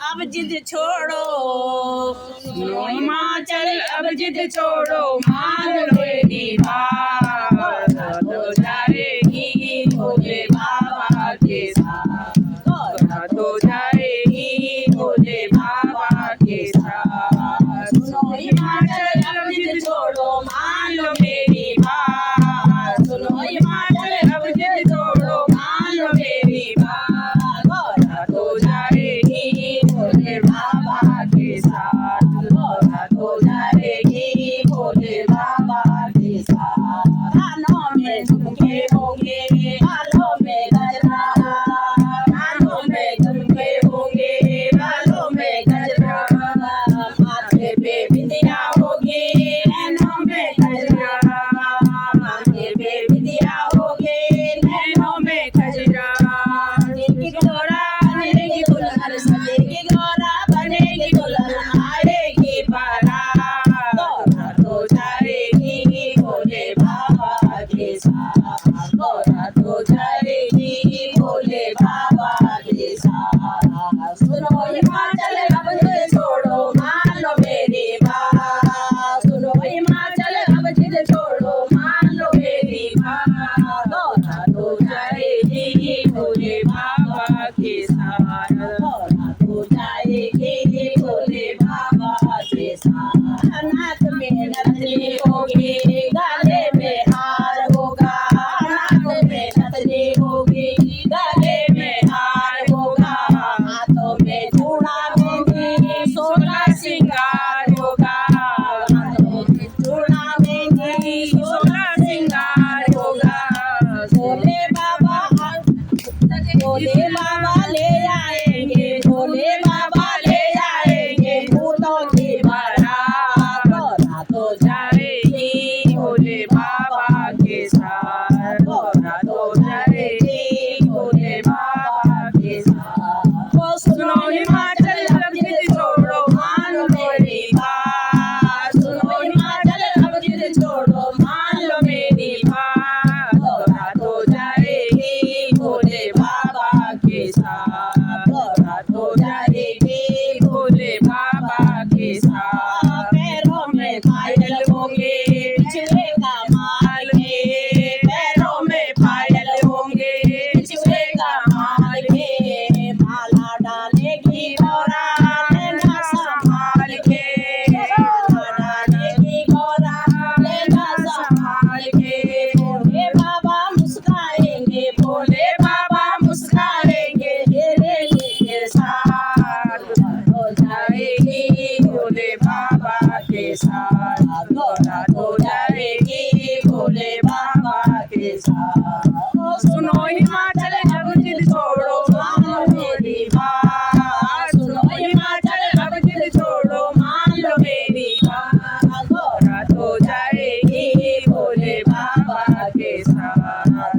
अब जिद छोड़ो, सुनो हिमाचल अब जिद छोड़ो, मान लो मेरी बात, तो जाएगी भोले बाबा के साथ, तो जाएगी भोले बाबा के साथ। सुनो हिमाचल अब जिद छोड़ो, मान लो मेरी बात, सुनो हिमाचल अब जिद छोड़ो, मान लो मेरी बात, तो जाएगी भोले बाबा के साथ, तो जाएगी भोले बाबा के साथ। कानों में झुमके होंगे, बालों में गजरा, कानों में झुमके होंगे, बालों में गजरा, माथे पे बिंदिया होगी, नैनों में गजरा, माथे पे बिंदिया होगी, नैनों में गजरा। बनेगी गोरा बनेगी दुल्हन, सजेगी गोरा बनेगी दुल्हन, आएगी बारात, तो जाएगी भोले बाबा के साथ, तो जाएगी भोले बाबा के साथ। सुनो हिमाचल अब जिद छोड़ो, मान लो मेरी बात, सुनो हिमाचल अब जिद छोड़ो, मान लो मेरी बात, तो जाएगी भोले बाबा के साथ, तो जाएगी भोले बाबा के साथ। नाक में नथनी होगी, गले में हार होगा, नाक में नथनी होगी, गले में हार होगा, हाथों में चूड़ा होगी, 16 श्रृंगार होगा, हाथों में चूड़ा होगी, 16 श्रृंगार होगा। भोले बाबा ले आएंगे, भोले बाबा ले आएंगे भूतों की बारात, तो जाएगी भोले बाबा के साथ, तो जाएगी भोले बाबा के साथ। वो सुनो हिमाचल अब जिद छोड़ो, मान लो मेरी बात, सुनो हिमाचल अब जिद छोड़ो, मान लो मेरी बात, तो जाएगी भोले बाबा के साथ, तो जाएगी भोले बाबा के साथ। पैरों में पायल होंगे, पिछले का माल के, पैरों में पायल होंगे, पिछले का माल के, माला डालेगी गौरा लेना संभाल के, माला डालेगी गौरा लेना संभाल के। भोले बाबा मुस्काएंगे, भोले बाबा मुस्काएंगे तेरे लिए साथ, तो जाएगी भोले बाबा के साथ, तो जाएगी भोले बाबा के साथ। सुनो हिमाचल अब जिद छोड़ो, मान लो मेरी बात, सुनो हिमाचल अब जिद छोड़ो, मान लो मेरी बात, तो जाएगी भोले बाबा के साथ।